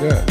Yeah.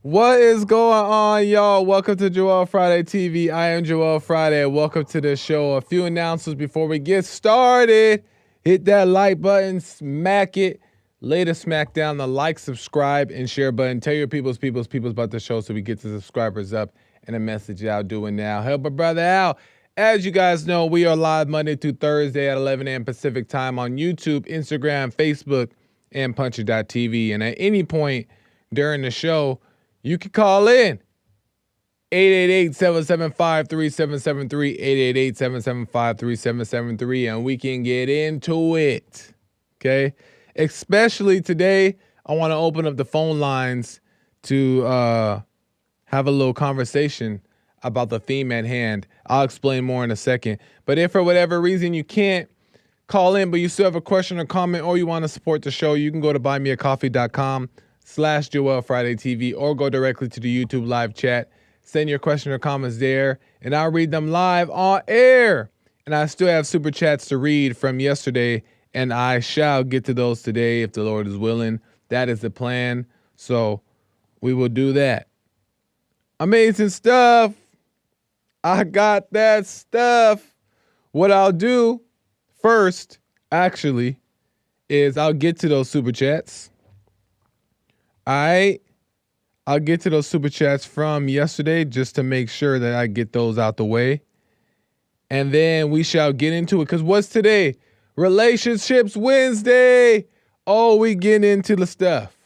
What is going on, y'all? Welcome to Joel Friday TV. I am Joel Friday. Welcome to the show. A few announcements before we get started. Hit that like button, smack it. Later, smack down the like, subscribe, and share button. Tell your peoples about the show so we get the subscribers up and a message out doing now. Help a brother out. As you guys know, we are live Monday through Thursday at 11 a.m. Pacific time on YouTube, Instagram, Facebook, and Puncher.tv. And at any point during the show, you can call in 888-775-3773, 888-775-3773, and we can get into it, okay? Especially today, I want to open up the phone lines to have a little conversation about the theme at hand. I'll explain more in a second. But if for whatever reason you can't call in, but you still have a question or comment, or you want to support the show, you can go to buymeacoffee.com/Joel Friday TV, or go directly to the YouTube live chat. Send your question or comments there, and I'll read them live on air. And I still have super chats to read from yesterday, and I shall get to those today if the Lord is willing. That is the plan, so we will do that. Amazing stuff. I got that stuff. What I'll do first, actually, is I'll get to those super chats. I'll get to those super chats from yesterday just to make sure that I get those out the way. And then we shall get into it. Because what's today? Relationships Wednesday. Oh, we getting into the stuff.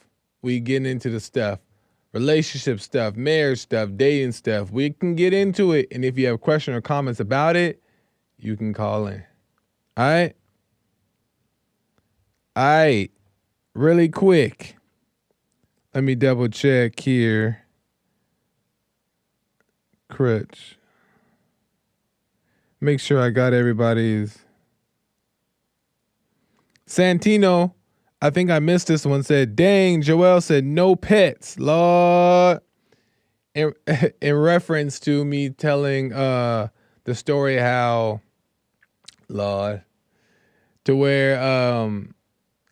Relationship stuff, marriage stuff, dating stuff. We can get into it. And if you have questions or comments about it, you can call in. All right. Really quick. Let me double check here. Crutch. Make sure I got everybody's. Santino, I think I missed this one, said, dang, Joel said no pets. Lord. In reference to me telling the story how, Lord, to where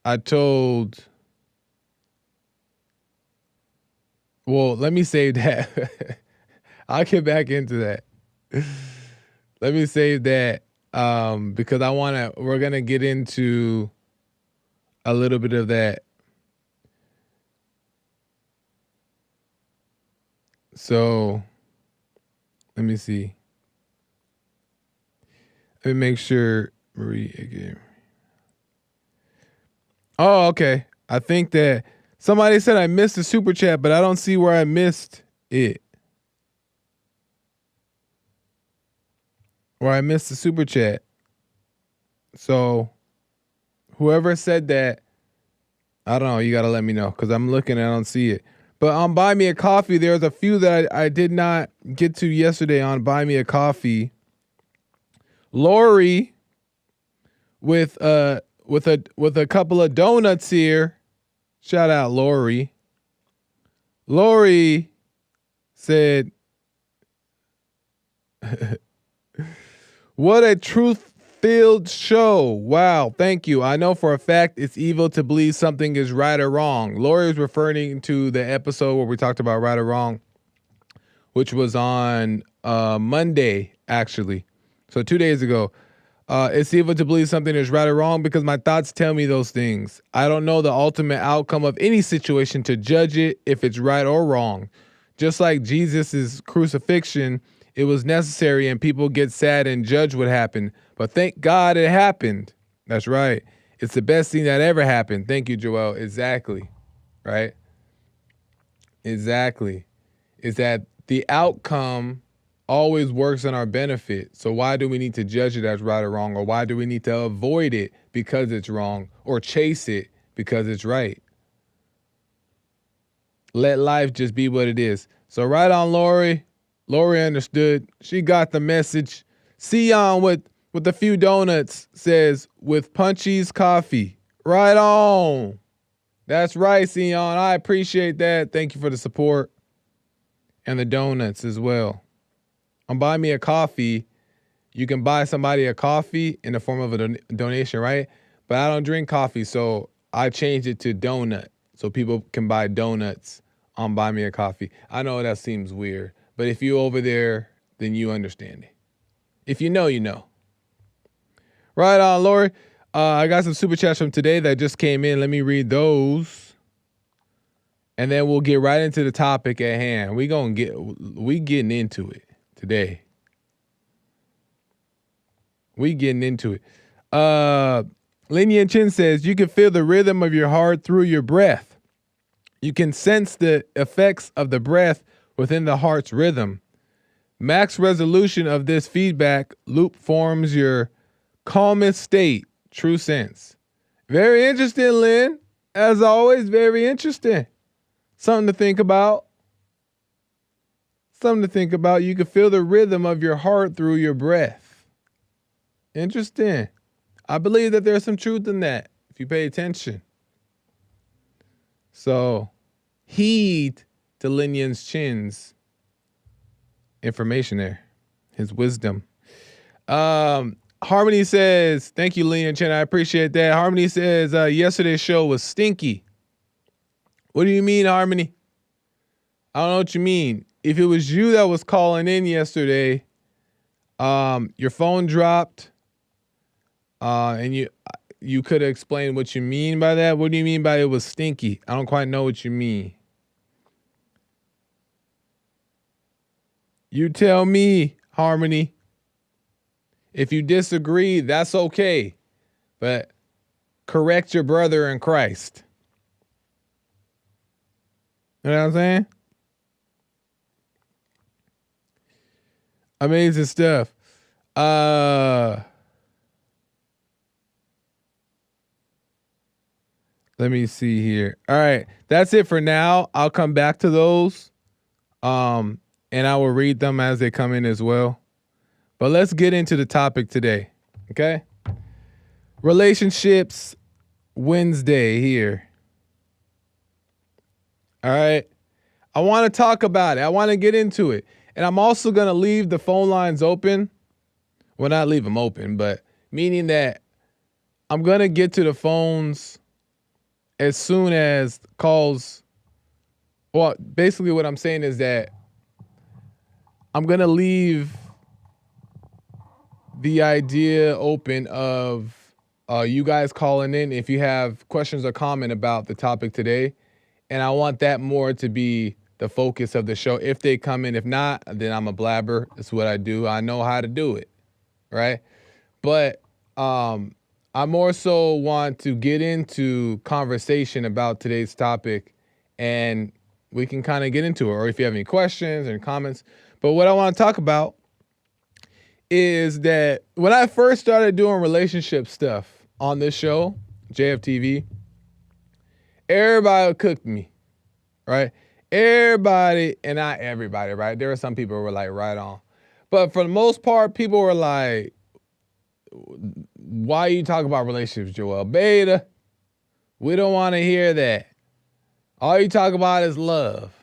I told... Well, let me save that. I'll get back into that. Let me save that because we're going to get into a little bit of that. So, let me see. Let me make sure Marie again. Oh, okay. I think that somebody said I missed the super chat, but I don't see where I missed it. Where I missed the super chat. So, whoever said that, I don't know. You got to let me know because I'm looking and I don't see it. But on Buy Me a Coffee, there's a few that I did not get to yesterday on Buy Me a Coffee. Lori with a couple of donuts here. Shout out Lori. Lori said, what a truth-filled show. Wow, thank you. I know for a fact it's evil to believe something is right or wrong. Lori is referring to the episode where we talked about right or wrong, which was on Monday, actually. So 2 days ago. It's evil to believe something is right or wrong because my thoughts tell me those things. I don't know the ultimate outcome of any situation to judge it if it's right or wrong. Just like Jesus' crucifixion, it was necessary and people get sad and judge what happened. But thank God it happened. That's right. It's the best thing that ever happened. Thank you, Joel. Exactly. Right? Exactly. Is that the outcome always works in our benefit. So why do we need to judge it as right or wrong? Or why do we need to avoid it because it's wrong? Or chase it because it's right? Let life just be what it is. So right on, Lori. Lori understood. She got the message. Sion with with a few donuts says, with Punchy's coffee. Right on. That's right, Sion. I appreciate that. Thank you for the support. And the donuts as well. On Buy Me a Coffee, you can buy somebody a coffee in the form of a donation, right? But I don't drink coffee, so I changed it to donut so people can buy donuts on Buy Me a Coffee. I know that seems weird, but if you're over there, then you understand it. If you know, you know. Right on, Lori. I got some super chats from today that just came in. Let me read those. And then we'll get right into the topic at hand. We getting into it today. We getting into it. Lin Yin Chin says, you can feel the rhythm of your heart through your breath. You can sense the effects of the breath within the heart's rhythm. Max resolution of this feedback loop forms your calmest state. True sense. Very interesting, Lynn. As always, very interesting. Something to think about. Something to think about. You can feel the rhythm of your heart through your breath. Interesting. I believe that there's some truth in that if you pay attention. So, heed to Lin Yin Chin's information there, his wisdom. Harmony says, thank you, Lin Yin Chin. I appreciate that. Harmony says, yesterday's show was stinky. What do you mean, Harmony? I don't know what you mean. If it was you that was calling in yesterday, your phone dropped, and you could have explained what you mean by that. What do you mean by it was stinky? I don't quite know what you mean. You tell me, Harmony. If you disagree, that's okay. But correct your brother in Christ. You know what I'm saying? Amazing stuff. Let me see here. All right. That's it for now. I'll come back to those. And I will read them as they come in as well. But let's get into the topic today. Okay? Relationships Wednesday here. All right. I want to talk about it. I want to get into it. And I'm also going to leave the phone lines open. Well, not leave them open, but meaning that I'm going to get to the phones as soon as calls. Well, basically what I'm saying is that I'm going to leave the idea open of you guys calling in if you have questions or comment about the topic today. And I want that more to be the focus of the show. If they come in, if not, then I'm a blabber. That's what I do. I know how to do it, right? But I more so want to get into conversation about today's topic, and we can kind of get into it. Or if you have any questions and comments. But what I want to talk about is that when I first started doing relationship stuff on this show, JFTV, everybody cooked me, right? Everybody, and not everybody, right? There were some people who were like, right on. But for the most part, people were like, why you talk about relationships, Joel? Beta, we don't want to hear that. All you talk about is love,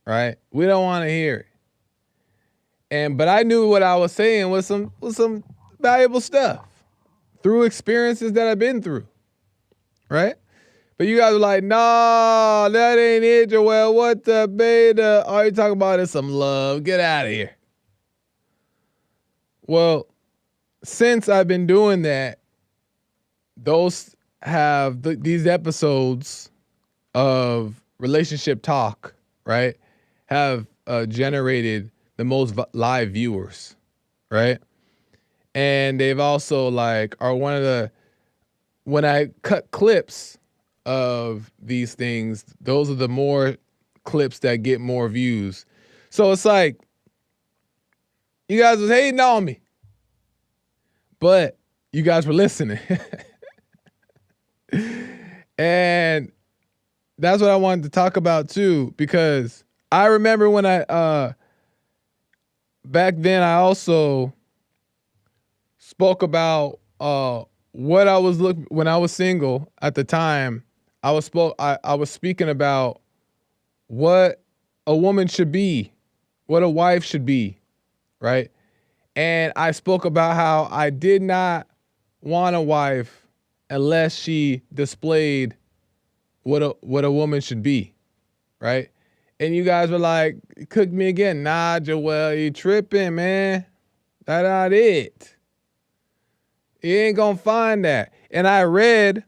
right? We don't want to hear it. But I knew what I was saying was some valuable stuff through experiences that I've been through, right? But you guys are like, nah, that ain't it, Joel. What the beta? All you talking about is some love. Get out of here. Well, since I've been doing that, those have these episodes of relationship talk, right, have generated the most live viewers, right? And they've also are one of the, when I cut clips of these things, those are the more clips that get more views. So it's like, you guys was hating on me, but you guys were listening. And that's what I wanted to talk about too, because I remember when I, back then I also spoke about what I was when I was single at the time. I was speaking about what a woman should be, what a wife should be, right? And I spoke about how I did not want a wife unless she displayed what a woman should be, right? And you guys were like, cook me again. Nah, Joel, you tripping, man. That's not it. You ain't gonna find that. And I read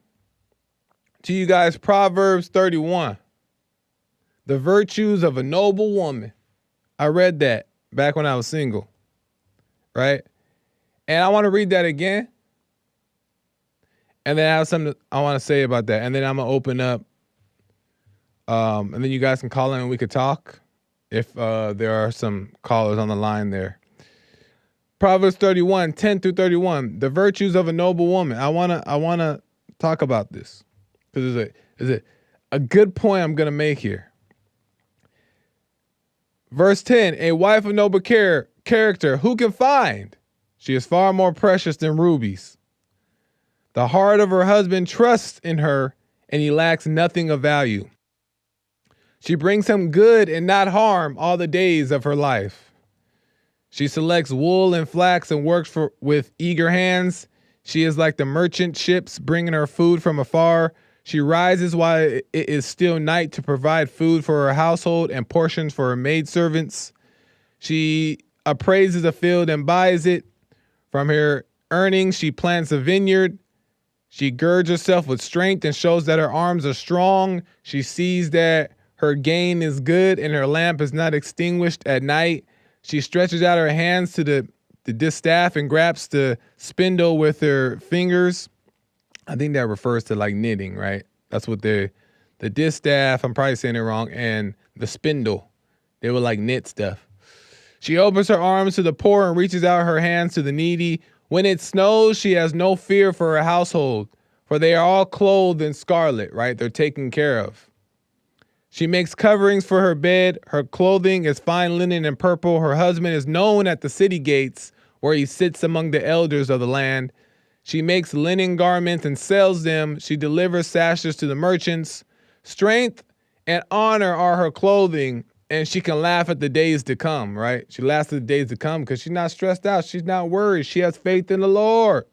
to you guys Proverbs 31, the virtues of a noble woman. I read that back when I was single, right? And I want to read that again. And then I have something I want to say about that. And then I'm going to open up. And then you guys can call in and we could talk if there are some callers on the line there. Proverbs 31, 10 through 31, the virtues of a noble woman. I wanna talk about this because it's a good point I'm gonna make here. Verse 10, a wife of noble character, who can find? She is far more precious than rubies. The heart of her husband trusts in her, and he lacks nothing of value. She brings him good and not harm all the days of her life. She selects wool and flax and works with eager hands. She is like the merchant ships bringing her food from afar. She rises while it is still night to provide food for her household and portions for her maidservants. She appraises a field and buys it. From her earnings, she plants a vineyard. She girds herself with strength and shows that her arms are strong. She sees that her gain is good and her lamp is not extinguished at night. She stretches out her hands to the distaff and grabs the spindle with her fingers. I think that refers to like knitting, right? That's what the distaff, I'm probably saying it wrong, and the spindle. They would like knit stuff. She opens her arms to the poor and reaches out her hands to the needy. When it snows, she has no fear for her household, for they are all clothed in scarlet, right? They're taken care of. She makes coverings for her bed. Her clothing is fine linen and purple. Her husband is known at the city gates, where he sits among the elders of the land. She makes linen garments and sells them. She delivers sashes to the merchants. Strength and honor are her clothing, and she can laugh at the days to come, right? She laughs at the days to come because she's not stressed out. She's not worried. She has faith in the Lord.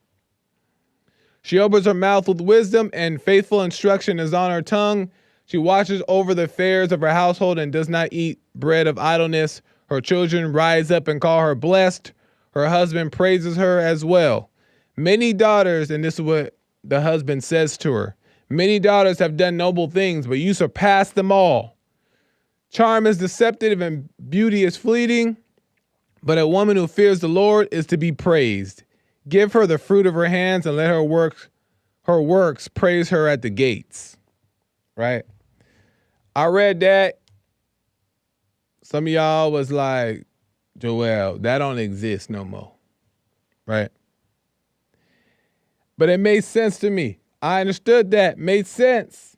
She opens her mouth with wisdom, and faithful instruction is on her tongue. She watches over the affairs of her household and does not eat bread of idleness. Her children rise up and call her blessed. Her husband praises her as well. Many daughters, and this is what the husband says to her, many daughters have done noble things, but you surpass them all. Charm is deceptive and beauty is fleeting, but a woman who fears the Lord is to be praised. Give her the fruit of her hands and let her works praise her at the gates. Right? I read that. Some of y'all was like, Joel, that don't exist no more. Right? But it made sense to me. I understood that. Made sense.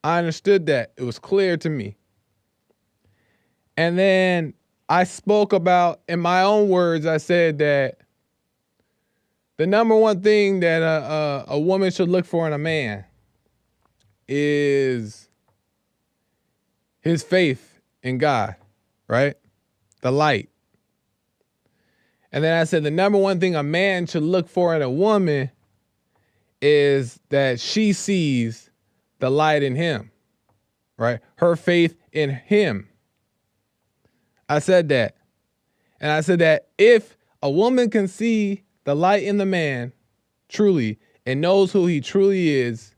I understood that. It was clear to me. And then I spoke about, in my own words, I said that the number one thing that a woman should look for in a man is his faith in God, right? The light. And then I said the number one thing a man should look for in a woman is that she sees the light in him, right? Her faith in him. I said that. And I said that if a woman can see the light in the man truly and knows who he truly is,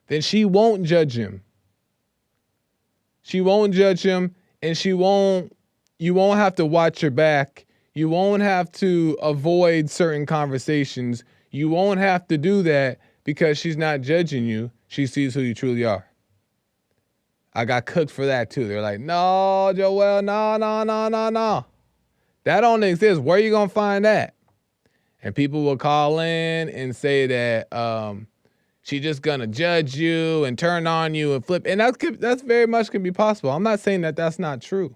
then she won't judge him. She won't judge him, and you won't have to watch your back. You won't have to avoid certain conversations. You won't have to do that because she's not judging you. She sees who you truly are. I got cooked for that too. They're like, no, Joel, no. That don't exist. Where are you going to find that? And people will call in and say that she's just going to judge you and turn on you and flip. And that's very much can be possible. I'm not saying that that's not true.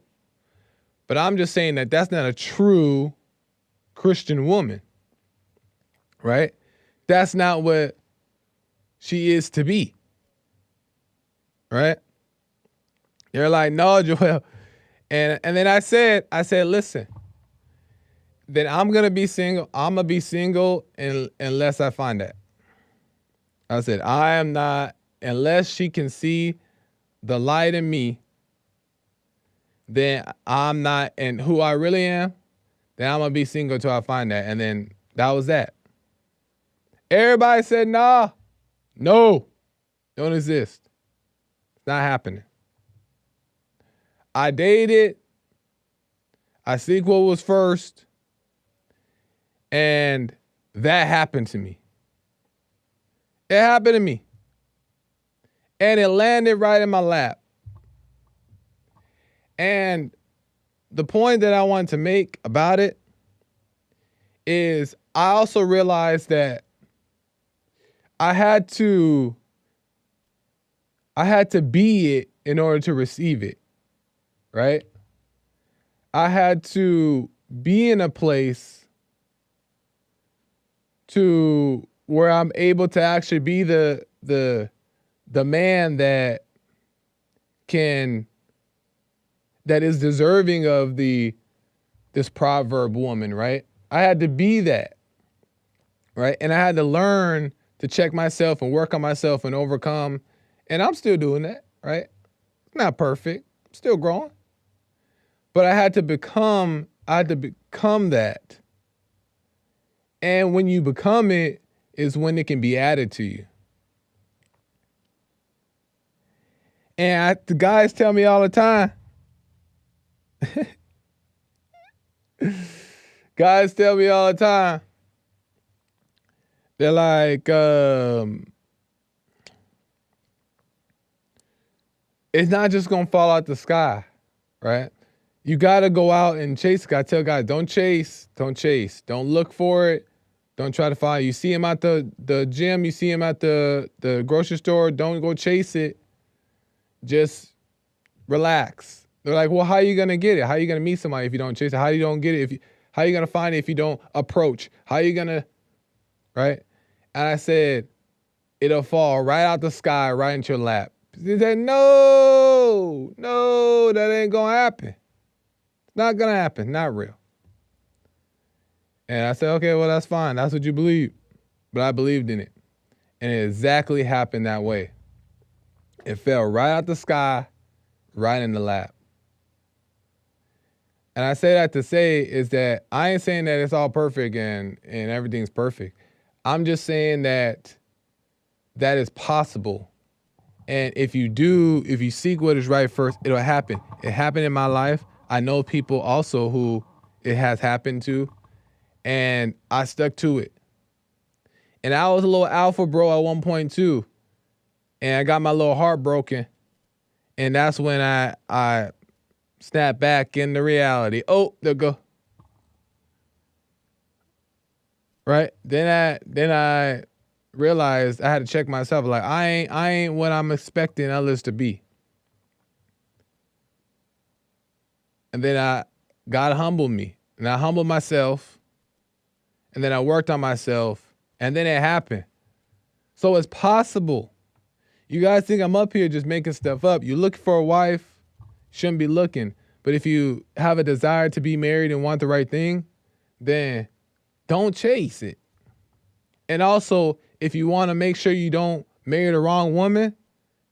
But I'm just saying that that's not a true Christian woman. right? That's not what she is to be, right? You're like, no, Joel. And then I said, listen, then I'm gonna be single. I'm gonna be single unless I find that. I said, I am not, unless she can see the light in me, then I'm not, and who I really am, then I'm gonna be single till I find that. And then that was that. Everybody said, nah, no, don't exist. It's not happening. I dated, I think what was first, and that happened to me. It happened to me. And it landed right in my lap. And the point that I wanted to make about it is I also realized that I had to be it in order to receive it, right? I had to be in a place to where I'm able to actually be the man that is deserving of this proverb woman, right? I had to be that, right? And I had to learn to check myself and work on myself and overcome. And I'm still doing that, right? Not perfect. I'm still growing. But I had to become that. And when you become it is when it can be added to you. And the guys tell me all the time. Guys tell me all the time. They're like, it's not just gonna fall out the sky, right? You gotta go out and chase. I tell guys, don't chase. Don't look for it. Don't try to find it. You see him at the gym, you see him at the grocery store, don't go chase it. Just relax. They're like, well, how are you gonna get it? How are you gonna meet somebody if you don't chase it? How you don't get it how are you gonna find it if you don't approach? How are you gonna, right? And I said, it'll fall right out the sky, right into your lap. He said, no, that ain't gonna happen. It's not gonna happen, not real. And I said, okay, well, that's fine. That's what you believe. But I believed in it. And it exactly happened that way. It fell right out the sky, right in the lap. And I say that to say is that I ain't saying that it's all perfect and everything's perfect. I'm just saying that is possible. And if you seek what is right first, it'll happen. It happened in my life. I know people also who it has happened to, and I stuck to it. And I was a little alpha bro at one point too. And I got my little heart broken. And that's when I snapped back into reality. Oh, there go. Right? Then I realized I had to check myself. Like I ain't what I'm expecting others to be. And then God humbled me. And I humbled myself. And then I worked on myself. And then it happened. So it's possible. You guys think I'm up here just making stuff up. You look for a wife, shouldn't be looking. But if you have a desire to be married and want the right thing, then don't chase it. And also, if you want to make sure you don't marry the wrong woman,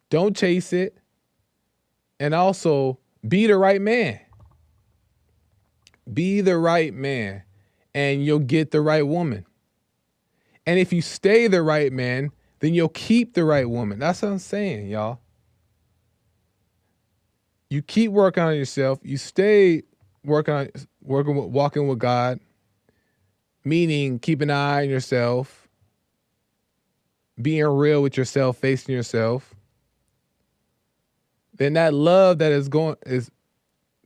don't chase it. And also, be the right man. Be the right man, and you'll get the right woman. And if you stay the right man, then you'll keep the right woman. That's what I'm saying, y'all. You keep working on yourself. You stay walking with God, meaning keep an eye on yourself, being real with yourself, facing yourself. Then that love that is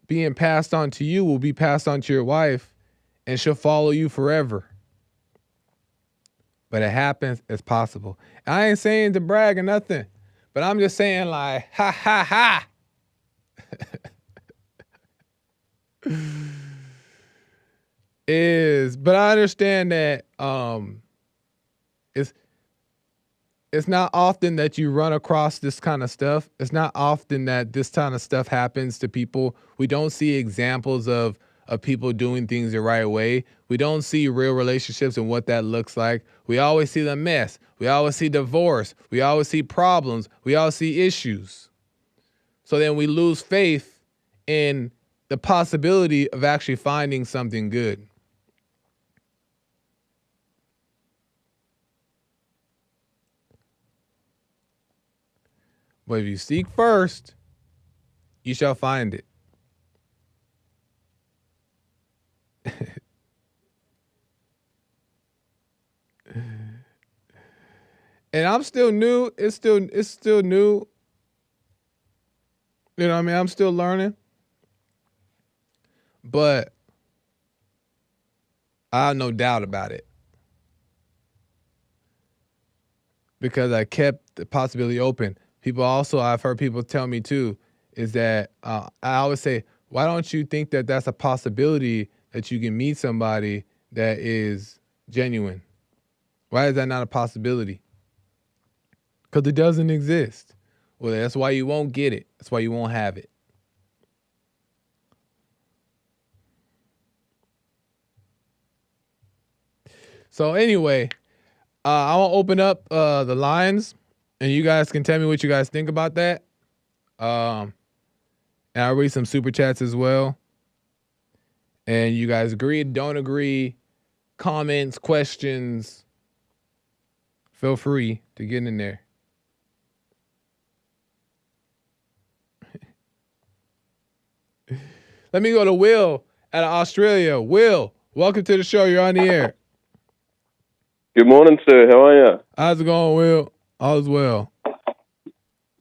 being passed on to you will be passed on to your wife, and she'll follow you forever. But it happens, it's possible. I ain't saying to brag or nothing, but I'm just saying like, ha, ha, ha. But I understand that It's it's not often that you run across this kind of stuff. It's not often that this kind of stuff happens to people. We don't see examples of people doing things the right way. We don't see real relationships and what that looks like. We always see the mess. We always see divorce. We always see problems. We always see issues. So then we lose faith in the possibility of actually finding something good. But if you seek first, you shall find it. And I'm still new. It's still new. You know what I mean? I'm still learning. But I have no doubt about it. Because I kept the possibility open. People also, I've heard people tell me too, is that I always say, why don't you think that that's a possibility that you can meet somebody that is genuine? Why is that not a possibility? Because it doesn't exist. Well, that's why you won't get it. That's why you won't have it. So anyway, I want to open up the lines, and you guys can tell me what you guys think about that. And I'll read some super chats as well. And you guys agree, don't agree, comments, questions, feel free to get in there. Let me go to Will out of Australia. Will, welcome to the show. You're on the air. Good morning, sir. How are you? How's it going, Will? All is well.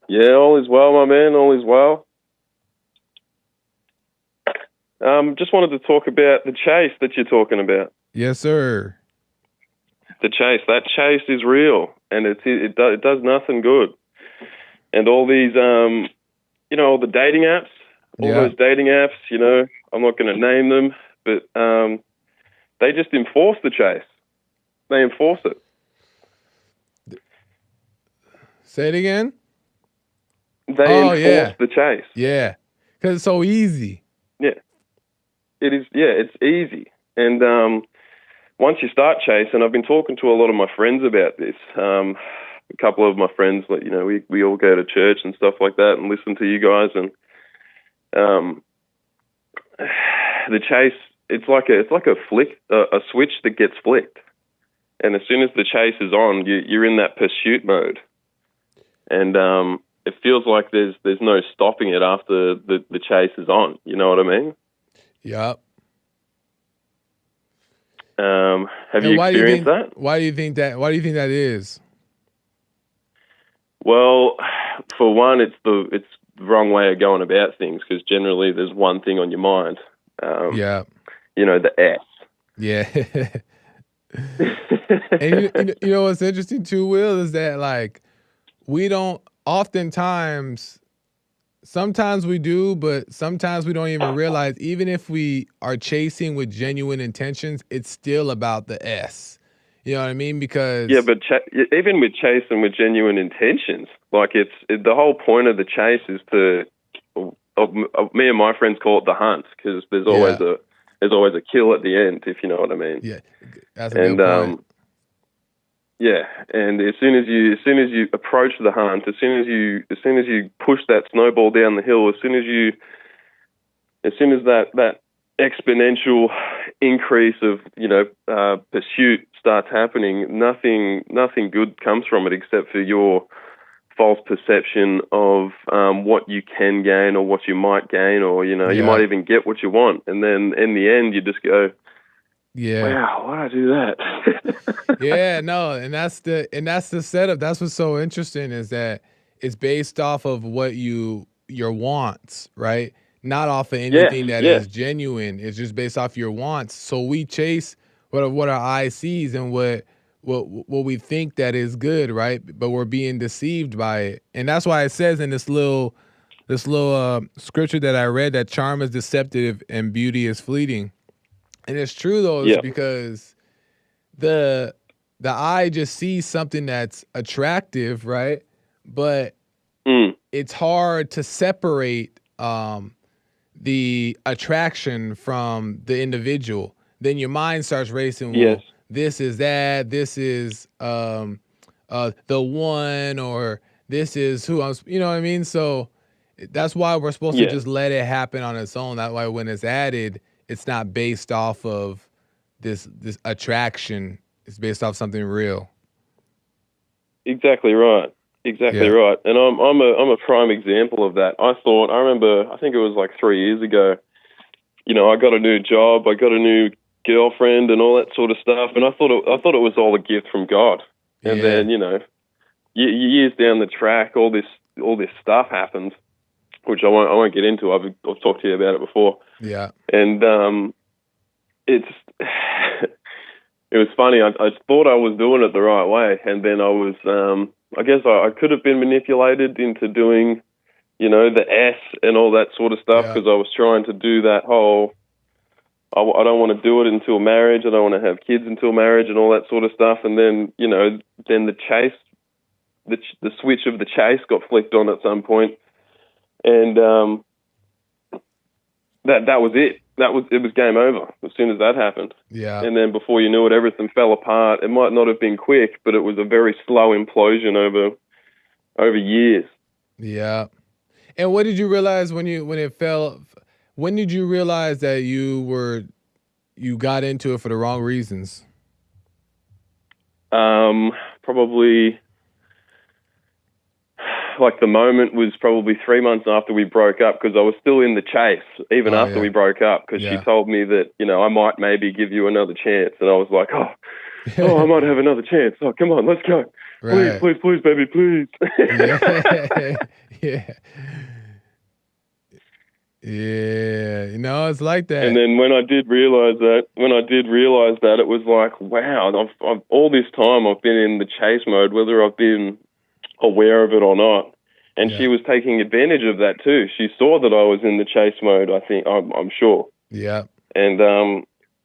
Yeah, all is well, my man. All is well. Just wanted to talk about the chase that you're talking about. Yes, sir. The chase. That chase is real, and it does nothing good. And all these, all the dating apps, those dating apps, I'm not going to name them, but they just enforce the chase. They enforce it. Say it again. They enforce the chase. Yeah, because it's so easy. Yeah, it is. Yeah, it's easy. And once you start chasing, I've been talking to a lot of my friends about this. A couple of my friends, we all go to church and stuff like that, and listen to you guys. And the chase, it's like a flick, a switch that gets flicked. And as soon as the chase is on, you're in that pursuit mode, and it feels like there's no stopping it after the chase is on. You know what I mean? Yep. Have you experienced that? Why do you think that? Why do you think that is? Well, for one, it's the wrong way of going about things, because generally there's one thing on your mind. The S. Yeah. And you know what's interesting too, Will, is that we don't sometimes we do, but sometimes we don't even realize, even if we are chasing with genuine intentions, it's still about the S. You know what I mean? Because but even with chasing with genuine intentions, the whole point of the chase is to. Me and my friends call it the hunt, because there's always a kill at the end, if you know what I mean. Yeah, that's a good point. Yeah, and as soon as you approach the hunt, as soon as you push that snowball down the hill, as soon as that exponential increase of pursuit starts happening, nothing good comes from it except for your false perception of what you can gain or what you might gain, or you might even get what you want, and then in the end you just go, wow, why did I do that? Yeah, no, and that's the setup. That's what's so interesting, is that it's based off of what your wants, right? Not off of anything that is genuine. It's just based off your wants. So we chase what our eye sees and what we think that is good, right? But we're being deceived by it. And that's why it says in this little scripture that I read that charm is deceptive and beauty is fleeting. And it's true though, because the the eye just sees something that's attractive, right? But it's hard to separate the attraction from the individual. Then your mind starts racing. Yes. Well, this is that. This is the one, or this is who I'm. You know what I mean? So that's why we're supposed to just let it happen on its own. That way, when it's added, it's not based off of this attraction. It's based off something real. Exactly right. Exactly right. And I'm a prime example of that. I remember, I think it was like 3 years ago, you know, I got a new job, I got a new girlfriend and all that sort of stuff, and I thought it was all a gift from God. And then, you know, years down the track, all this stuff happens, which I won't get into. I've talked to you about it before. Yeah. And it's it was funny. I thought I was doing it the right way, and then I was, I guess I could have been manipulated into doing, you know, the S and all that sort of stuff, because I was trying to do that whole, I don't want to do it until marriage, I don't want to have kids until marriage and all that sort of stuff. And then, you know, then the chase, the switch of the chase got flicked on at some point, and that was it. It was game over as soon as that happened. Yeah. And then before you knew it, everything fell apart. It might not have been quick, but it was a very slow implosion over years. Yeah. And what did you realize when it fell? When did you realize that you got into it for the wrong reasons? Probably, like, the moment was probably 3 months after we broke up, because I was still in the chase even after we broke up, because she told me that, you know, I might maybe give you another chance, and I was like, oh, I might have another chance. Oh, come on, let's go. Right. Please, baby, please. Yeah, you know, it's like that. And then when I did realize that, it was like, wow, I've all this time I've been in the chase mode, whether I've been aware of it or not. And she was taking advantage of that too. She saw that I was in the chase mode, I think, I'm sure. Yeah. And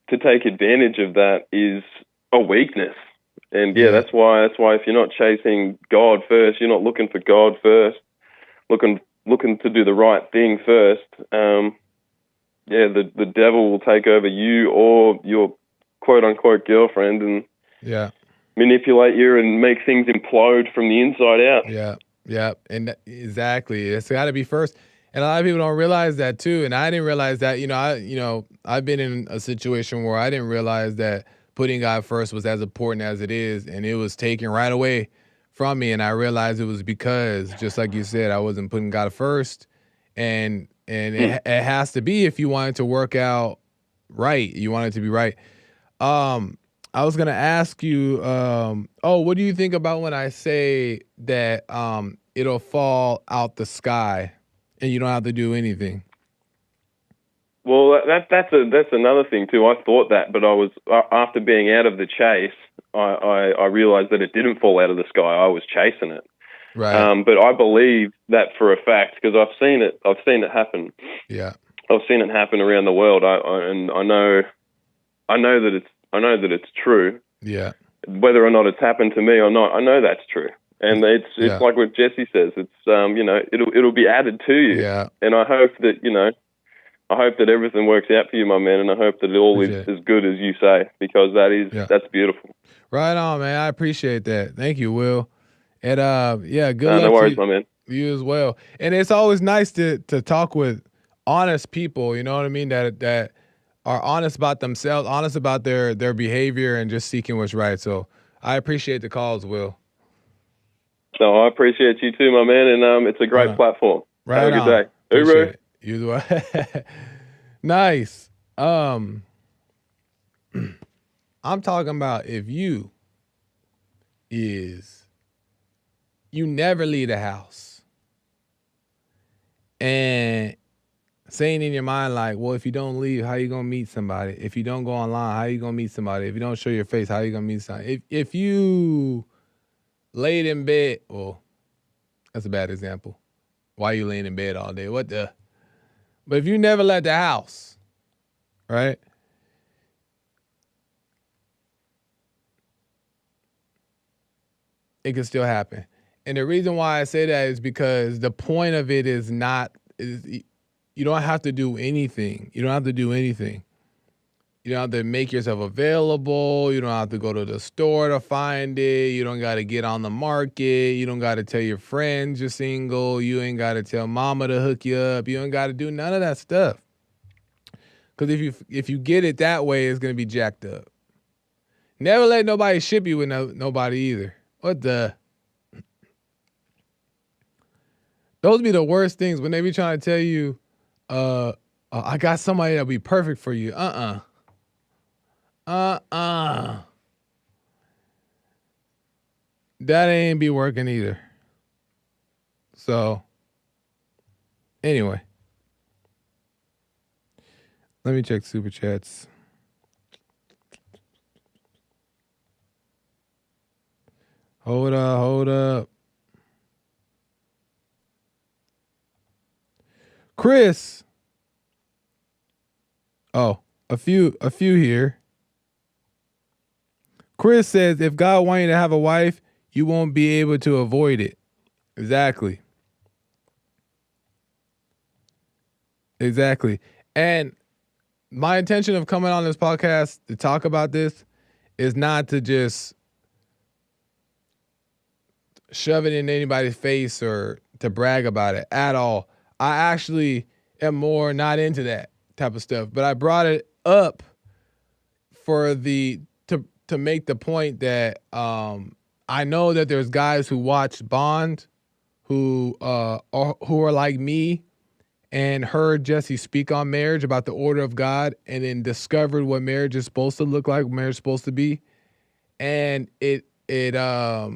to take advantage of that is a weakness. And that's why if you're not chasing God first, you're not looking for God first, looking to do the right thing first, the devil will take over you or your quote-unquote girlfriend and manipulate you and make things implode from the inside out. Yeah, and exactly. It's got to be first. And a lot of people don't realize that too. And I didn't realize that, I've been in a situation where I didn't realize that putting God first was as important as it is, and it was taken right away from me. And I realized it was because, just like you said, I wasn't putting God first, and it has to be if you want it to work out right. You want it to be right. I was gonna ask you, what do you think about when I say that it'll fall out the sky and you don't have to do anything? Well, that's another thing too. I thought that, but I was after being out of the chase, I realized that it didn't fall out of the sky. I was chasing it. Right. But I believe that for a fact, because I've seen it happen. Yeah. I've seen it happen around the world. I know that it's true. Yeah. Whether or not it's happened to me or not, I know that's true. And it's like what Jesse says. It's it'll be added to you. Yeah. And I hope that everything works out for you, my man, and I hope that it all is as good as you say, because that's beautiful. Right on, man. I appreciate that. Thank you, Will. And good luck. No worries, to my man. You as well. And it's always nice to talk with honest people, you know what I mean, that are honest about themselves, honest about their behavior, and just seeking what's right. So I appreciate the calls, Will. No, I appreciate you too, my man, and it's a great platform. Right. Have a good day. Hooroo. You as well. Nice. I'm talking about if you never leave the house, and saying in your mind like, well, if you don't leave, how you gonna meet somebody? If you don't go online, how you gonna meet somebody? If you don't show your face, how you gonna meet somebody? If you laid in bed, well, that's a bad example. Why you laying in bed all day? But if you never left the house, right? it can still happen. And the reason why I say that is because the point of it is you don't have to do anything. You don't have to do anything. You don't have to make yourself available. You don't have to go to the store to find it. You don't got to get on the market. You don't got to tell your friends you're single. You ain't got to tell mama to hook you up. You ain't got to do none of that stuff. Because if you get it that way, it's going to be jacked up. Never let nobody ship you with nobody either. What the? Those be the worst things when they be trying to tell you, I got somebody that'll be perfect for you. That ain't be working either. So, anyway. Let me check super chats. Hold up. Chris. Oh, a few here. Chris says, if God wants you to have a wife, you won't be able to avoid it. Exactly. And my intention of coming on this podcast to talk about this is not to just shove it in anybody's face or to brag about it at all. I actually am more not into that type of stuff, but I brought it up for to make the point that I know that there's guys who watch Bond who are like me and heard Jesse speak on marriage about the order of God and then discovered what marriage is supposed to look like, what marriage is supposed to be. And it was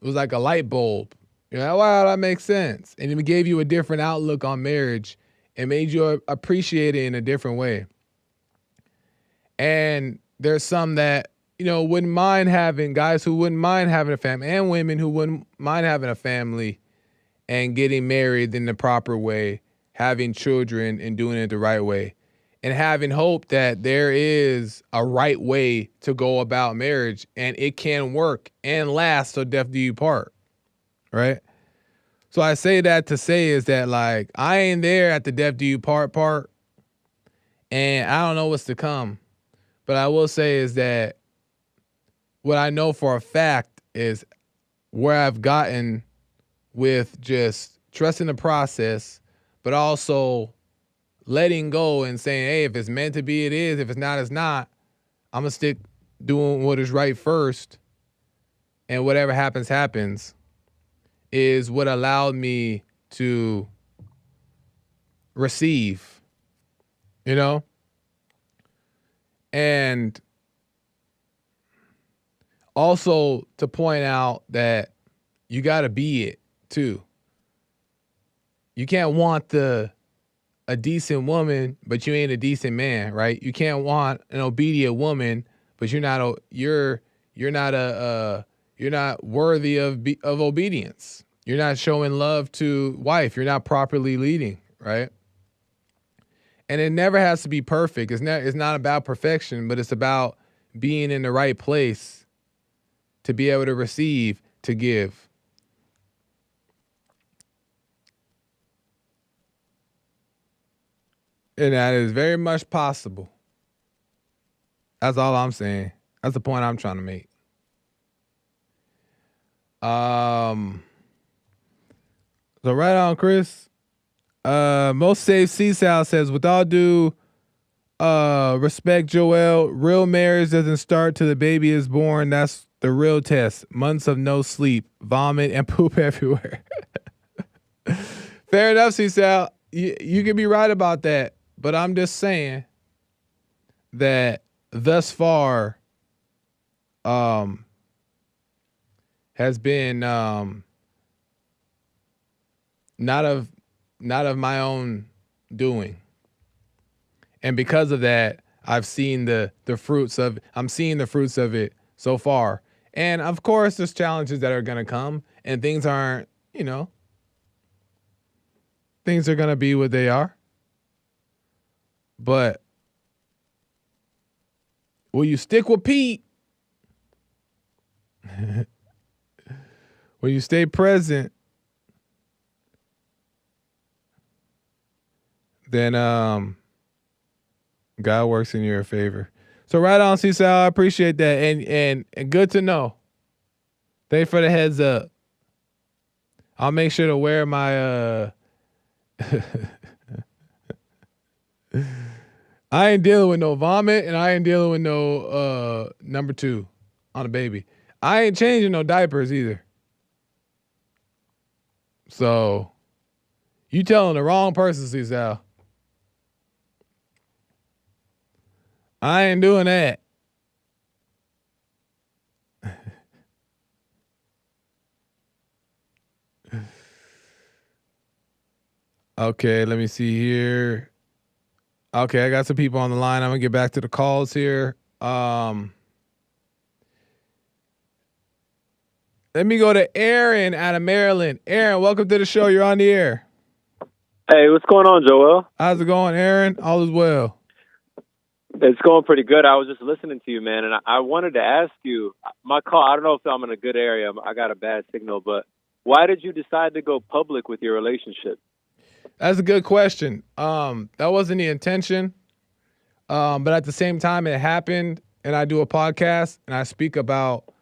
like a light bulb. You know, wow, that makes sense. And it gave you a different outlook on marriage and made you appreciate it in a different way. And there's some that, wouldn't mind having, guys who wouldn't mind having a family, and women who wouldn't mind having a family and getting married in the proper way, having children and doing it the right way, and having hope that there is a right way to go about marriage and it can work and last till death do you part, right? So I say that to say is that, like, I ain't there at the death do you part, and I don't know what's to come. But I will say is that what I know for a fact is where I've gotten with just trusting the process, but also letting go and saying, hey, if it's meant to be, it is. If it's not, it's not. I'm going to stick doing what is right first. And whatever happens, happens, is what allowed me to receive, And also to point out that you got to be it too. You can't want a decent woman, but you ain't a decent man, right? You can't want an obedient woman, but you're not worthy of obedience. You're not showing love to wife. You're not properly leading, right? And it never has to be perfect. It's not about perfection, but it's about being in the right place to be able to receive, to give. And that is very much possible. That's all I'm saying. That's the point I'm trying to make. So right on, Chris. Most safe Seasal says, with all due respect, Joel, real marriage doesn't start till the baby is born. That's the real test. Months of no sleep, vomit, and poop everywhere. Fair enough, Seasal. You can be right about that. But I'm just saying that thus far has been not of my own doing. And because of that, I'm seeing the fruits of it so far. And of course, there's challenges that are going to come, and things aren't, things are going to be what they are. But will you stick with Pete? when you stay present, then God works in your favor. So right on, Cecil, I appreciate that, and good to know. Thanks for the heads up. I'll make sure to wear my I ain't dealing with no vomit, and I ain't dealing with no number 2 on a baby. I ain't changing no diapers either. So you telling the wrong person, Cecil. I ain't doing that. Okay, let me see here. Okay, I got some people on the line. I'm gonna get back to the calls here. Let me go to Aaron out of Maryland. Aaron, welcome to the show. You're on the air. Hey, what's going on, Joel? How's it going, Aaron? All is well. It's going pretty good. I was just listening to you, man, and I wanted to ask you, my call, I don't know if I'm in a good area. I got a bad signal, but why did you decide to go public with your relationship? That's a good question. That wasn't the intention. But at the same time, it happened, and I do a podcast, and I speak about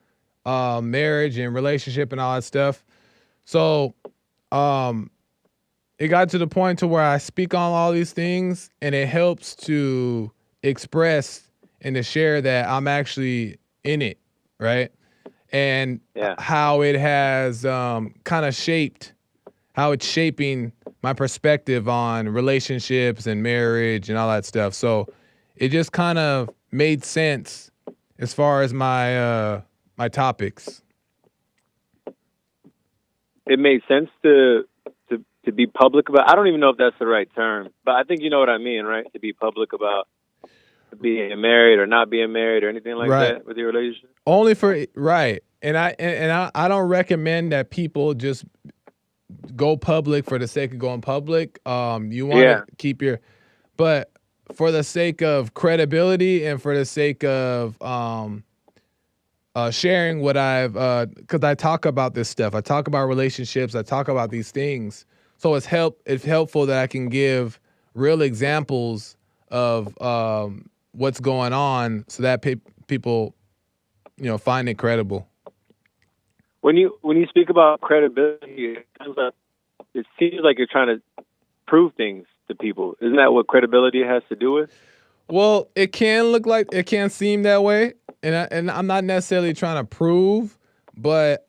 marriage and relationship and all that stuff. So it got to the point to where I speak on all these things, and it helps to express and to share that I'm actually in it, right? And how it has kind of shaped, how it's shaping my perspective on relationships and marriage and all that stuff. So it just kind of made sense as far as my my topics. It made sense to be public about. I don't even know if that's the right term, but I think you know what I mean, right? To be public about being married or not being married or anything like that with your relationship. Only for right, and I don't recommend that people just go public for the sake of going public. You want to keep your, but for the sake of credibility and for the sake of sharing what I've, because I talk about this stuff. I talk about relationships. I talk about these things. So it's helpful that I can give real examples of what's going on, so that people, find it credible. When you speak about credibility, it seems like you're trying to prove things to people. Isn't that what credibility has to do with? Well, it can look like, it can seem that way, and I'm not necessarily trying to prove, but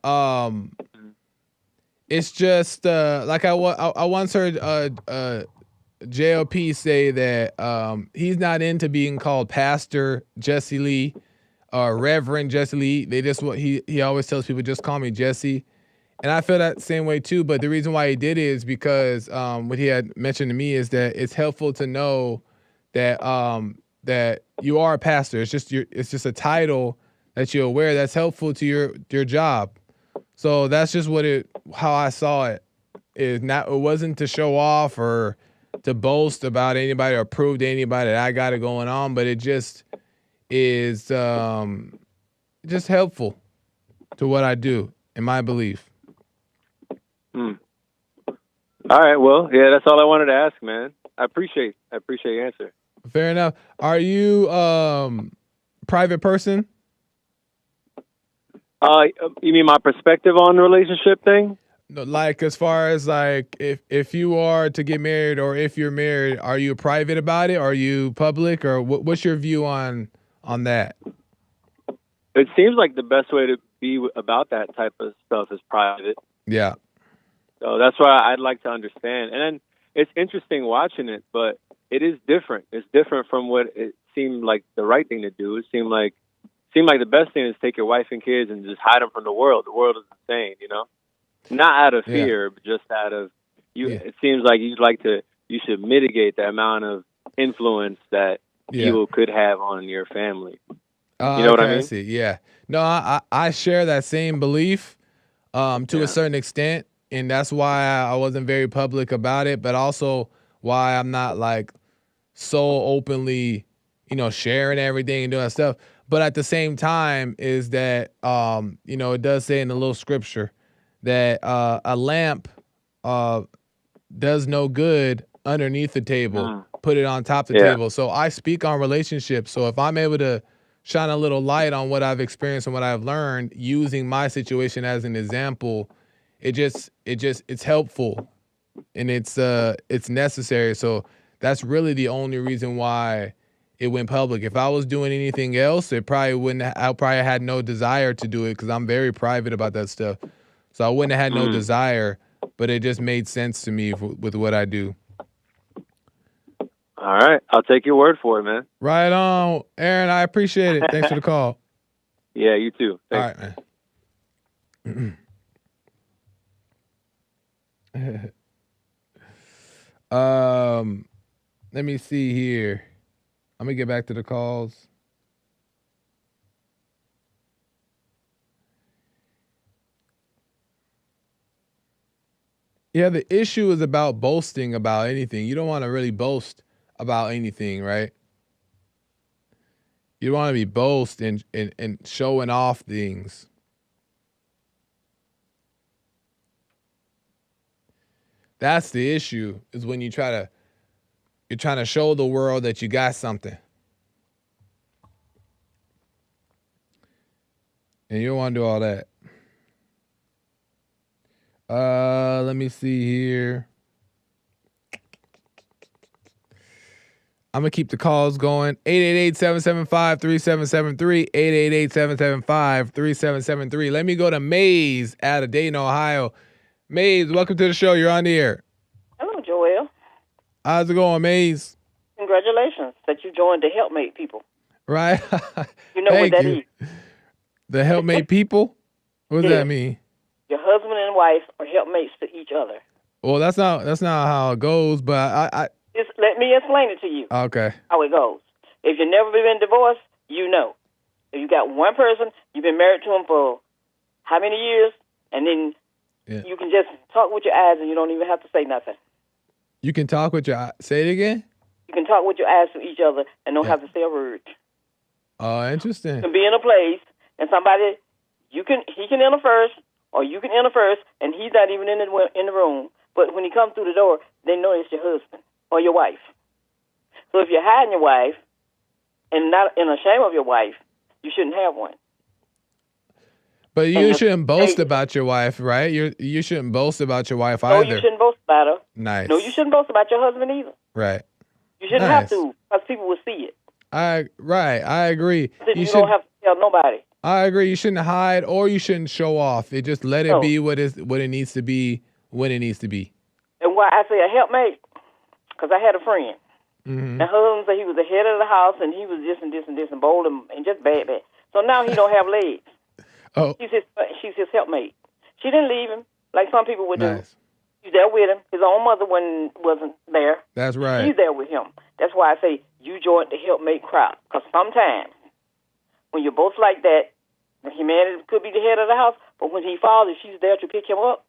it's just like I once heard JLP say that he's not into being called Pastor Jesse Lee or Reverend Jesse Lee. They just he always tells people, just call me Jesse. And I feel that same way too. But the reason why he did it is because what he had mentioned to me is that it's helpful to know that that you are a pastor. It's just a title that you're aware that's helpful to your job. So that's just how I saw it. It wasn't to show off or to boast about anybody or prove to anybody that I got it going on, but it just is just helpful to what I do, in my belief. All right, well, yeah, that's all I wanted to ask, man. I appreciate your answer. Fair enough. Are you private person? You mean my perspective on the relationship thing? No, like as far as like if you are to get married or if you're married, are you private about it? Are you public, or what's your view on that? It seems like the best way to be about that type of stuff is private. Yeah. So that's why I'd like to understand. And then it's interesting watching it, but it is different. It's different from what it seemed like the right thing to do. It seemed like the best thing is take your wife and kids and just hide them from the world. The world is insane, not out of fear, but just out of you. Yeah. It seems like you should mitigate the amount of influence that people could have on your family. You know what I mean? I see. Yeah. No, I share that same belief to a certain extent. And that's why I wasn't very public about it, but also why I'm not like so openly, sharing everything and doing that stuff. But at the same time is that, it does say in the little scripture that a lamp does no good underneath the table. Put it on top of the table. So I speak on relationships. So if I'm able to shine a little light on what I've experienced and what I've learned using my situation as an example, it's helpful and it's necessary. So that's really the only reason why it went public. If I was doing anything else, I probably had no desire to do it because I'm very private about that stuff. So I wouldn't have had no desire, but it just made sense to me with what I do. All right. I'll take your word for it, man. Right on. Aaron, I appreciate it. Thanks for the call. Yeah, you too. Thanks. All right, man. Let me see here. I'm gonna get back to the calls. Yeah, the issue is about boasting about anything. You don't want to really boast about anything, right? You don't want to be boasting and showing off things. That's the issue, is when you're trying to show the world that you got something. And you don't want to do all that. Let me see here. I'm going to keep the calls going. 888-775-3773. 888-775-3773. Let me go to Maze out of Dayton, Ohio. Maze, welcome to the show. You're on the air. Hello, Joel. How's it going, Maze? Congratulations that you joined the Helpmate people. Right? You know what that is. The Helpmate people? What does that mean? Your husband and wife are helpmates to each other. Well, that's not how it goes, but Just let me explain it to you. Okay. How it goes. If you've never been divorced, you know. If you got one person, you've been married to him for how many years, and then you can just talk with your eyes and you don't even have to say nothing. You can talk with your eyes. Say it again? You can talk with your eyes to each other and don't have to say a word. Oh, interesting. You can be in a place and somebody, he can enter first, or you can enter first, and he's not even in the room. But when he comes through the door, they know it's your husband or your wife. So if you're hiding your wife and not ashamed of your wife, you shouldn't have one. But you shouldn't boast about your wife, right? You shouldn't boast about your wife either. No, you shouldn't boast about her. Nice. No, you shouldn't boast about your husband either. Right. You shouldn't have to, because people will see it. I agree. You don't have to tell nobody. I agree. You shouldn't hide or you shouldn't show off. It just let it be what it needs to be when it needs to be. And why I say a helpmate, because I had a friend. Mm-hmm. The husband said he was the head of the house and he was this and this and this and bold and just bad. So now he don't have legs. Oh. She's his helpmate. She didn't leave him like some people would do. Nice. She's there with him. His own mother wasn't there. That's right. She's there with him. That's why I say you join the helpmate crowd. Because sometimes when you're both like that, the man could be the head of the house, but when he falls, if she's there to pick him up,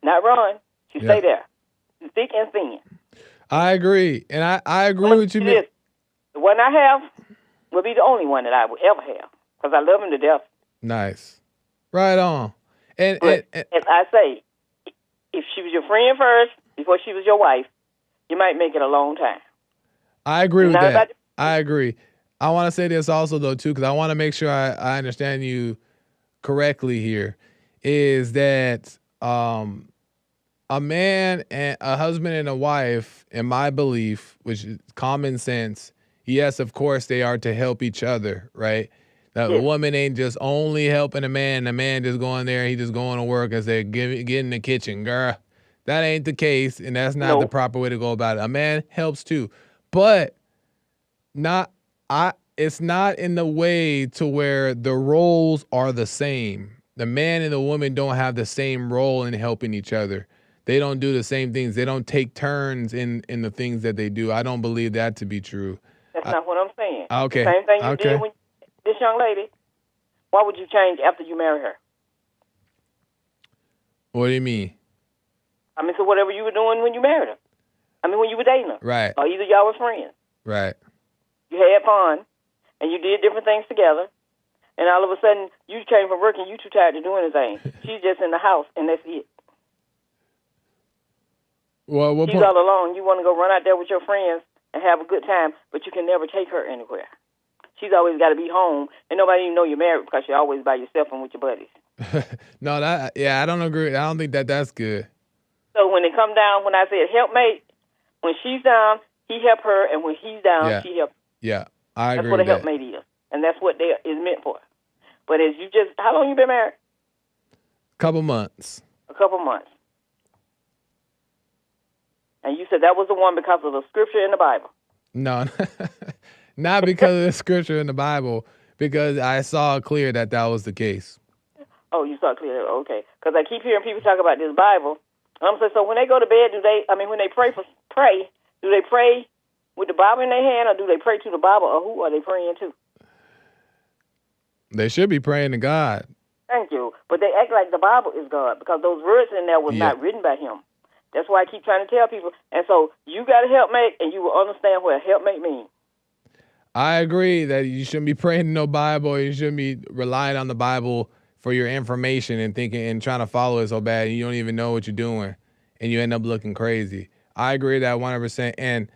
not run, she stay there, thick and thin. I agree, and I agree with you. The one I have will be the only one that I will ever have, because I love him to death. Nice, right on. And as I say, if she was your friend first before she was your wife, you might make it a long time. I agree with that. I agree. I want to say this also, though, too, because I want to make sure I understand you correctly here, is that a man and a husband and a wife, in my belief, which is common sense, yes, of course, they are to help each other, right? That the woman ain't just only helping the man just going there, he just going to work and say, get in the kitchen, girl. That ain't the case, and that's not the proper way to go about it. A man helps too, but it's not in the way to where the roles are the same. The man and the woman don't have the same role in helping each other. They don't do the same things. They don't take turns in the things that they do. I don't believe that to be true. That's not what I'm saying. Okay. The same thing you did when this young lady. Why would you change after you marry her? What do you mean? I mean, so whatever you were doing when you married her. I mean, when you were dating her. Right. Or either y'all were friends. Right. You had fun, and you did different things together, and all of a sudden you came from work and you too tired to do anything. She's just in the house, and that's it. Well, She's all alone. You want to go run out there with your friends and have a good time, but you can never take her anywhere. She's always got to be home, and nobody even know you're married because you're always by yourself and with your buddies. No, I don't agree. I don't think that's good. So when they come down, when I said helpmate, when she's down, he help her, and when he's down, she help. Yeah, I agree. That's what a helpmate is, and that's what they is meant for. But as you just, how long you been married? Couple months. A couple months. And you said that was the one because of the scripture in the Bible. No, not because of the scripture in the Bible, because I saw clear that was the case. Oh, you saw clear. Okay. Because I keep hearing people talk about this Bible. And I'm saying, so when they go to bed, when they pray, do they pray with the Bible in their hand, or do they pray to the Bible, or who are they praying to? They should be praying to God. Thank you. But they act like the Bible is God because those words in there was not written by him. That's why I keep trying to tell people. And so you got a helpmate, and you will understand what a helpmate means. I agree that you shouldn't be praying to no Bible. You shouldn't be relying on the Bible for your information and thinking and trying to follow it so bad you don't even know what you're doing, and you end up looking crazy. I agree with that 100%.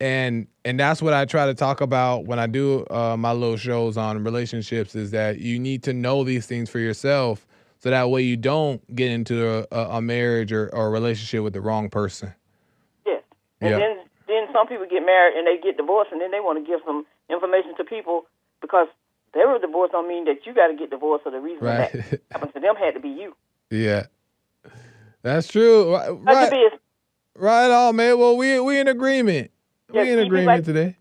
And that's what I try to talk about when I do my little shows on relationships, is that you need to know these things for yourself, so that way you don't get into a marriage or a relationship with the wrong person. Yes. And then some people get married and they get divorced, and then they want to give some information to people because they were divorced don't mean that you got to get divorced, or the reason that happened to them had to be you. Yeah. That's true. Right on, man. Well, we in agreement. We in agreement today.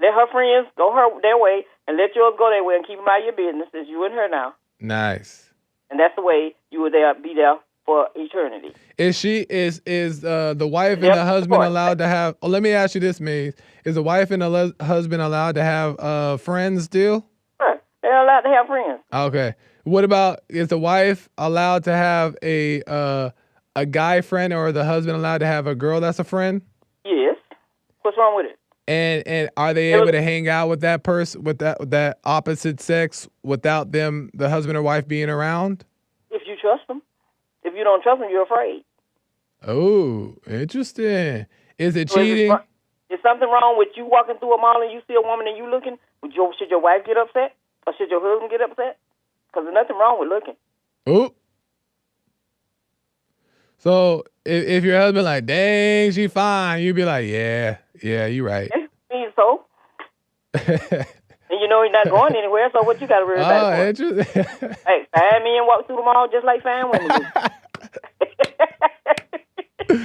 Let her friends go their way, and let yours go their way, and keep them out of your business. It's you and her now. Nice. And that's the way you will be there for eternity. Is the wife and the husband allowed to have? Oh, let me ask you this, Maze. Is the wife and the husband allowed to have friends still? Sure. They're allowed to have friends. Okay. What about, is the wife allowed to have a guy friend, or the husband allowed to have a girl that's a friend? Yes. What's wrong with it? And are they able to hang out with that person, with that opposite sex, without them, the husband or wife, being around? If you trust them. If you don't trust them, you're afraid. Oh, interesting. Is it cheating? Is something wrong with you walking through a mall and you see a woman and you looking? Should your wife get upset, or should your husband get upset? Because there's nothing wrong with looking. Oh. So if your husband like, dang, she fine, you'd be like, yeah, you right. So. And you know he's not going anywhere, so what you got to worry about? Oh, interesting. Hey, find me and walk through the mall just like fine women do.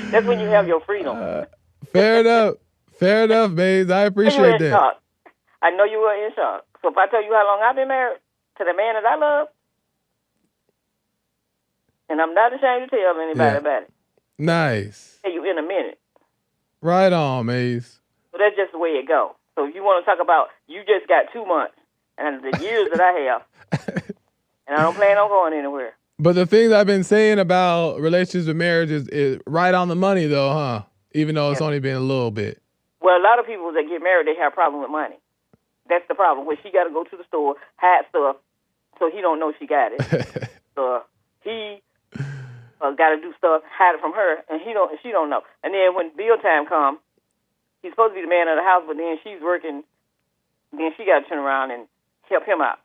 That's when you have your freedom. Fair enough, Maze. I appreciate that. Shock. I know you were in shock. So if I tell you how long I've been married to the man that I love, and I'm not ashamed to tell anybody about it. Nice. Tell you in a minute. Right on, Maze. So that's just the way it goes. So if you want to talk about, you just got 2 months, and the years that I have, and I don't plan on going anywhere. But the things I've been saying about relationships and marriage is right on the money, though, huh? Even though it's only been a little bit. Well, a lot of people that get married, they have a problem with money. That's the problem. Where she got to go to the store, hide stuff, so he don't know she got it. So he got to do stuff, hide it from her, and she don't know. And then when bill time comes, he's supposed to be the man of the house, but then she's working. Then she got to turn around and help him out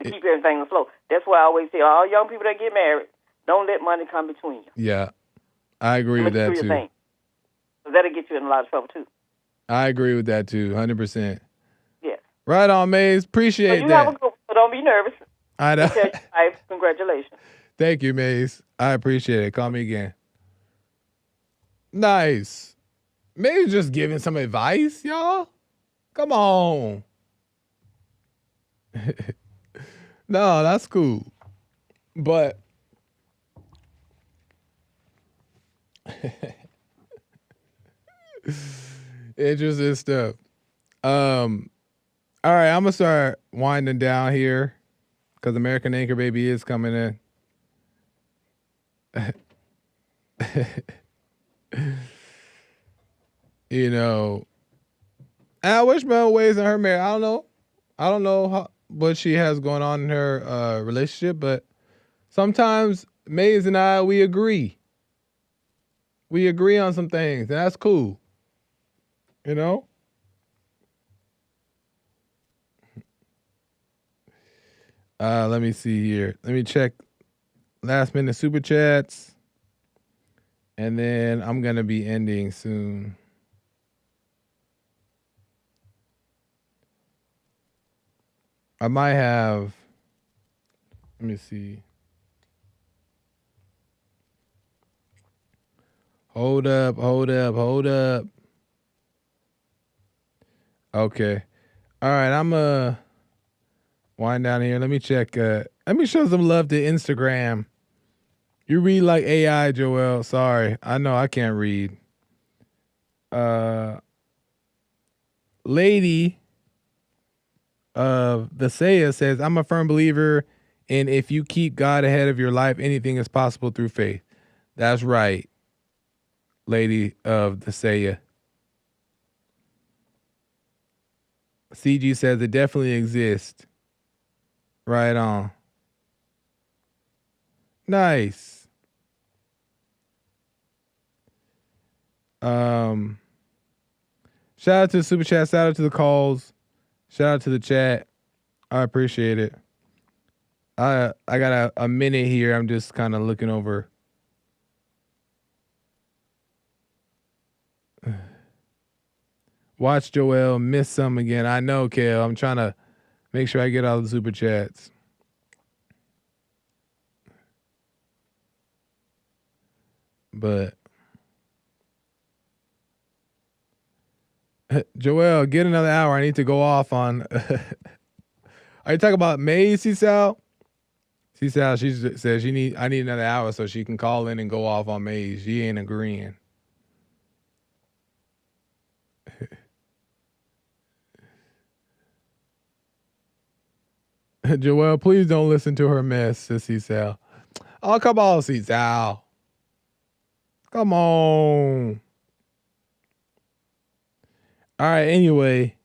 to keep everything afloat. That's why I always say, all young people that get married, don't let money come between you. Yeah, I agree with that too. So that'll get you in a lot of trouble too. I agree with that too, 100%. Yeah. Right on, Maze. Appreciate that. So don't be nervous. I know. Tell your wife, congratulations. Thank you, Maze. I appreciate it. Call me again. Nice. Maybe just giving some advice, y'all. Come on. No, that's cool. But interesting stuff. All right, I'm gonna start winding down here because American Anchor Baby is coming in. You know, I wish Mel Ways in her marriage. I don't know what she has going on in her relationship, but sometimes Maze and I, we agree. We agree on some things, and that's cool. You know? Let me see here. Let me check last minute super chats. And then I'm going to be ending soon. I might have, let me see. Hold up. Okay. All right, I'm wind down here. Let me check. Let me show some love to Instagram. You read like AI, Joel. Sorry. I know I can't read. Lady of the Saya says, I'm a firm believer in if you keep God ahead of your life, anything is possible through faith. That's right, Lady of the Saya. CG says it definitely exists. Right on. Nice. Shout out to the super chat. Shout out to the calls. Shout out to the chat. I appreciate it. I got a minute here. I'm just kind of looking over. Watch Joel miss some again. I know, Kale. I'm trying to make sure I get all the super chats. But Joel, get another hour. I need to go off on. Are you talking about May, Cecil? Cecil, she says I need another hour so she can call in and go off on May. She ain't agreeing. Joel, please don't listen to her mess, Cecil. Oh, come on, Cecil. Come on. All right, anyway.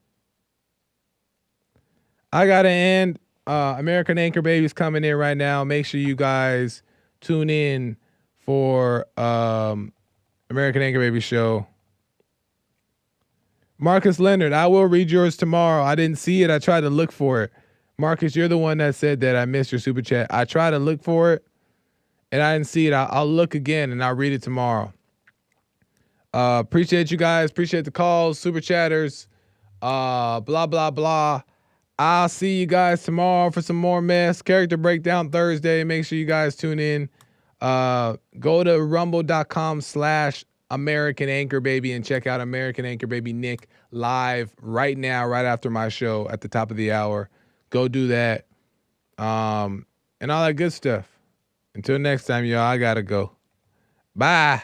I got to end. American Anchor Baby's coming in right now. Make sure you guys tune in for American Anchor Baby show. Marcus Leonard, I will read yours tomorrow. I didn't see it. I tried to look for it. Marcus, you're the one that said that I missed your super chat. I tried to look for it, and I didn't see it. I'll look again, and I'll read it tomorrow. Appreciate you guys. Appreciate the calls, super chatters, blah, blah, blah. I'll see you guys tomorrow for some more mess. Character Breakdown Thursday. Make sure you guys tune in. Go to rumble.com/American Anchor Baby and check out American Anchor Baby Nick live right now, right after my show at the top of the hour. Go do that. And all that good stuff. Until next time, y'all, I gotta go. Bye.